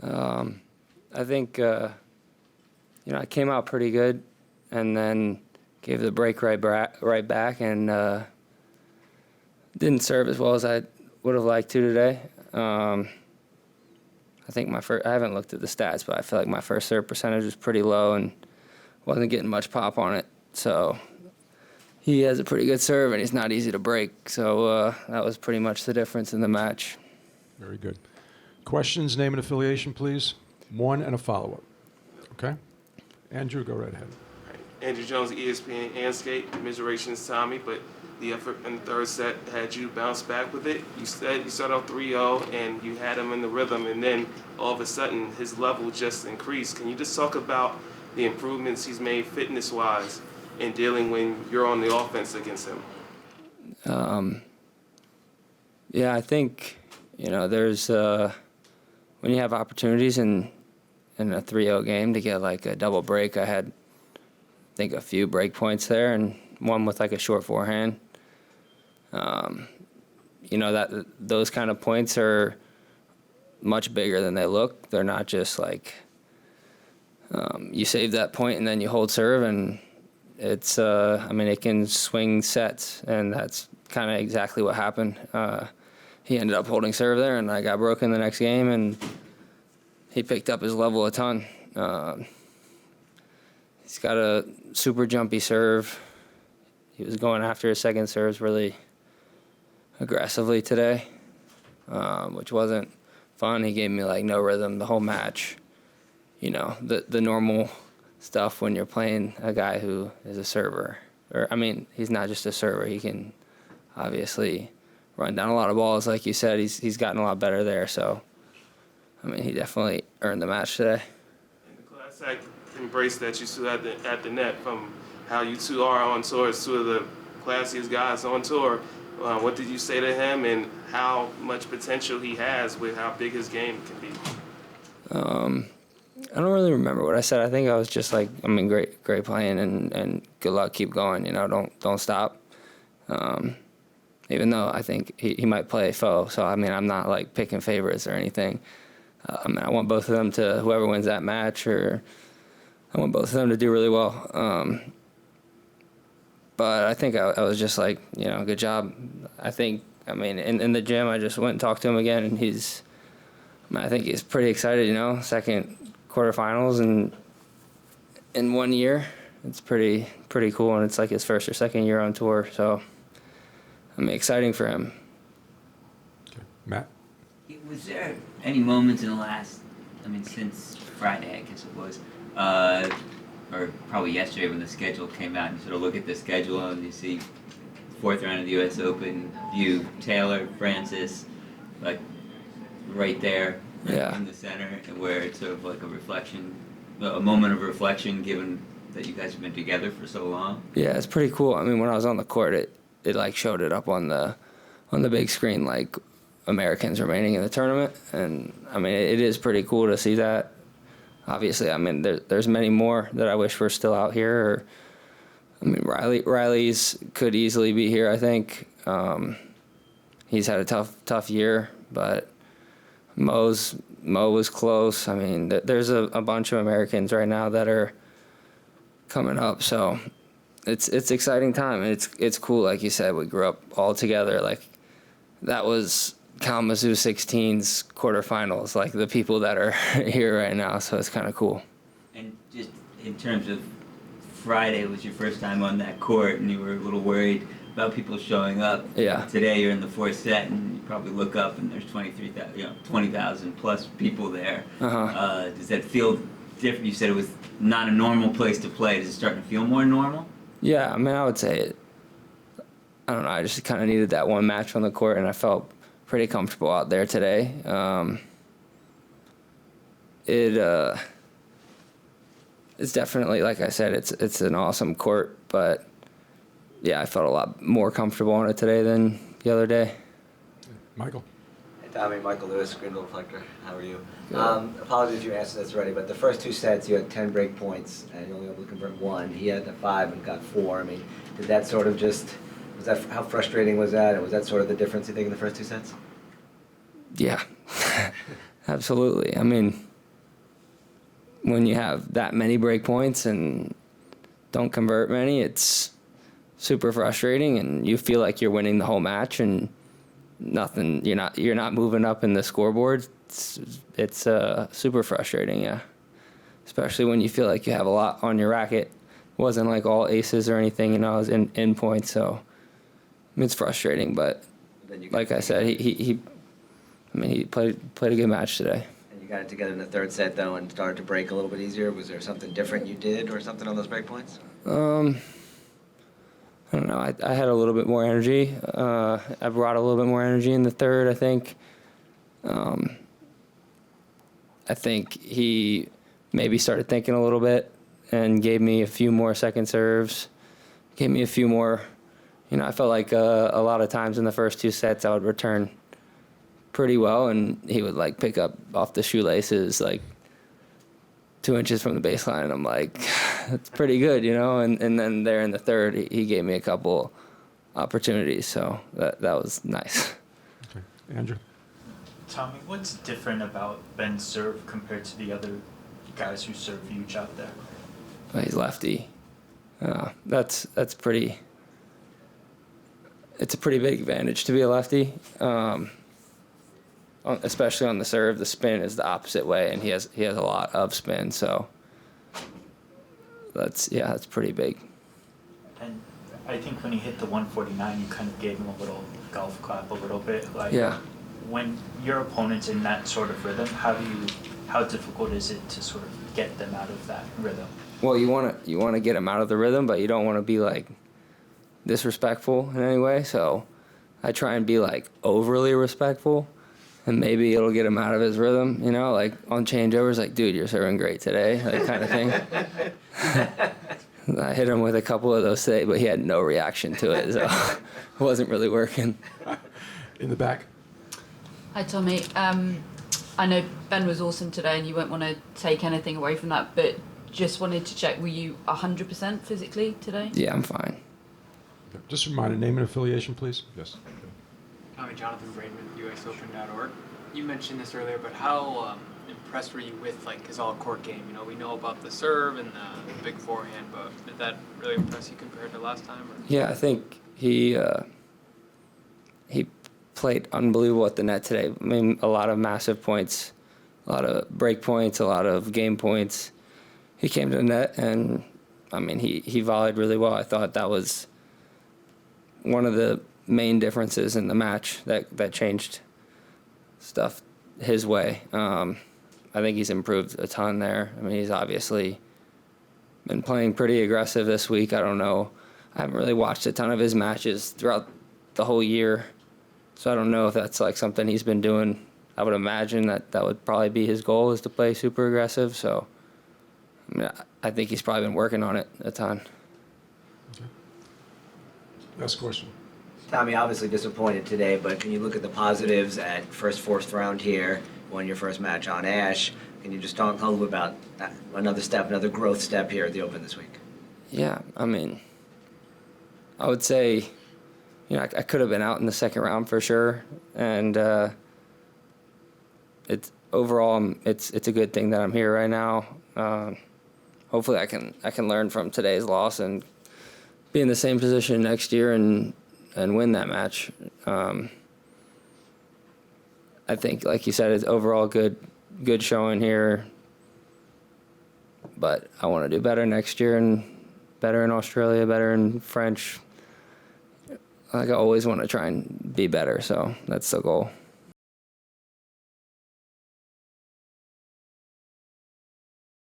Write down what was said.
I think, I came out pretty good and then gave the break right back and didn't serve as well as I would have liked to today. I think I haven't looked at the stats, but I feel like my first serve percentage was pretty low and wasn't getting much pop on it. So he has a pretty good serve, and he's not easy to break. So that was pretty much the difference in the match. Very good. Questions, name and affiliation, please. One and a follow-up. Okay? Andrew, go right ahead. Andrew Jones, ESPN and Skate. Commiserations, Tommy, but the effort in the third set had you bounce back with it. You said you started off 3-0 and you had him in the rhythm, and then all of a sudden his level just increased. Can you just talk about the improvements he's made fitness-wise in dealing when you're on the offense against him? Yeah, I think, there's when you have opportunities in a 3-0 game to get like a double break. I had, I think, a few break points there, and one with like a short forehand. Those kind of points are much bigger than they look. They're not just like you save that point and then you hold serve, and it's it can swing sets, and that's kind of exactly what happened. He ended up holding serve there, and I got broken the next game, and he picked up his level a ton. He's got a super jumpy serve. He was going after his second serves really aggressively today, which wasn't fun. He gave me like no rhythm the whole match. The normal stuff when you're playing a guy who is a server. He's not just a server. He can obviously run down a lot of balls. Like you said, he's gotten a lot better there. So, he definitely earned the match today. And the class act embrace that you two at the net, from how you two are on tour as two of the classiest guys on tour. What did you say to him, and how much potential he has with how big his game can be? I don't really remember what I said. I think I was just like, great playing, and good luck, keep going. Don't stop. Even though I think he might play foe, so I'm not like picking favorites or anything. I want both of them to, whoever wins that match, or I want both of them to do really well. But I think I was just like, good job. I think, in the gym, I just went and talked to him again, and I think he's pretty excited, second quarterfinals in 1 year. It's pretty cool, and it's like his first or second year on tour, so exciting for him. Okay. Matt? Was there any moments in the last, since Friday, I guess it was, or probably yesterday when the schedule came out, and you sort of look at the schedule and you see fourth round of the U.S. Open, you, Taylor, Francis, like right there in the center, and where it's sort of like a moment of reflection, given that you guys have been together for so long? Yeah, it's pretty cool. When I was on the court, it like showed it up on the big screen, like Americans remaining in the tournament, and it is pretty cool to see that. Obviously, there's many more that I wish were still out here. Riley's could easily be here, I think. He's had a tough year, but Mo was close. There's a bunch of Americans right now that are coming up, so it's exciting time. It's cool, like you said. We grew up all together. Like that was Kalamazoo 16's quarterfinals, like the people that are here right now, so it's kind of cool. And just in terms of Friday was your first time on that court, and you were a little worried about people showing up. Yeah. Today you're in the fourth set, and you probably look up and there's 20,000 plus people there. Does that feel different? You said it was not a normal place to play. Is it starting to feel more normal? I would say it. I don't know. I just kind of needed that one match on the court, and I felt pretty comfortable out there today. It's definitely, like I said, it's an awesome court, but I felt a lot more comfortable on it today than the other day. Michael? Hey Tommy, Michael Lewis, Greenville Reflector. How are you? Apologies if you answered this already, but the first two sets you had 10 break points and you only able to convert one. He had the 5 and got 4. Did that sort of how frustrating was that? And was that sort of the difference, you think, in the first two sets? Yeah, absolutely. when you have that many break points and don't convert many, it's super frustrating, and you feel like you're winning the whole match and nothing. You're not moving up in the scoreboard. It's super frustrating, yeah. Especially when you feel like you have a lot on your racket. It wasn't like all aces or anything, I was in points, so it's frustrating. But like I said, he played a good match today. And you got it together in the third set though, and started to break a little bit easier. Was there something different you did, or something on those break points? I don't know. I had a little bit more energy. I brought a little bit more energy in the third, I think. I think he maybe started thinking a little bit and gave me a few more second serves, gave me a few more. I felt like a lot of times in the first two sets I would return pretty well, and he would like pick up off the shoelaces like 2 inches from the baseline, and I'm like, that's pretty good, and then there in the third, he gave me a couple opportunities, so that was nice. Okay. Andrew? Tommy, what's different about Ben's serve compared to the other guys who serve huge out there? Well, he's lefty. That's pretty. It's a pretty big advantage to be a lefty, especially on the serve. The spin is the opposite way, and he has a lot of spin, so that's pretty big. And I think when he hit the 149, you kind of gave him a little golf clap a little bit. Like, yeah. When your opponent's in that sort of rhythm, how difficult is it to sort of get them out of that rhythm? Well, you want to get them out of the rhythm, but you don't want to be like disrespectful in any way. So I try and be like overly respectful, and maybe it'll get him out of his rhythm. Like on changeovers, like, dude, you're serving great today, like kind of thing. I hit him with a couple of those today, but he had no reaction to it, so it wasn't really working. In the back. Hi, Tommy. I know Ben was awesome today, and you won't want to take anything away from that, but just wanted to check, were you 100% physically today? Yeah, I'm fine. Just a reminder, name and affiliation, please. Yes. Tommy, Jonathan Braidman, USOpen.org. You mentioned this earlier, but how impressed were you with his all-court game? We know about the serve and the big forehand, but did that really impress you compared to last time? Or? Yeah, I think he played unbelievable at the net today. I mean, a lot of massive points, a lot of break points, a lot of game points. He came to the net, and he volleyed really well. I thought that was one of the main differences in the match that changed stuff his way. I think he's improved a ton there. He's obviously been playing pretty aggressive this week. I don't know. I haven't really watched a ton of his matches throughout the whole year, so I don't know if that's like something he's been doing. I would imagine that would probably be his goal, is to play super aggressive. So I think he's probably been working on it a ton. Okay. Last question. Tommy, obviously disappointed today, but can you look at the positives at fourth round here, won your first match on Ash? Can you just talk a little bit about another growth step here at the Open this week? Yeah, I would say, I could have been out in the second round for sure, and it's overall it's a good thing that I'm here right now. Hopefully, I can learn from today's loss and be in the same position next year and win that match. I think, like you said, it's overall good showing here, but I want to do better next year, and better in Australia, better in French. Like, I always want to try and be better, so that's the goal.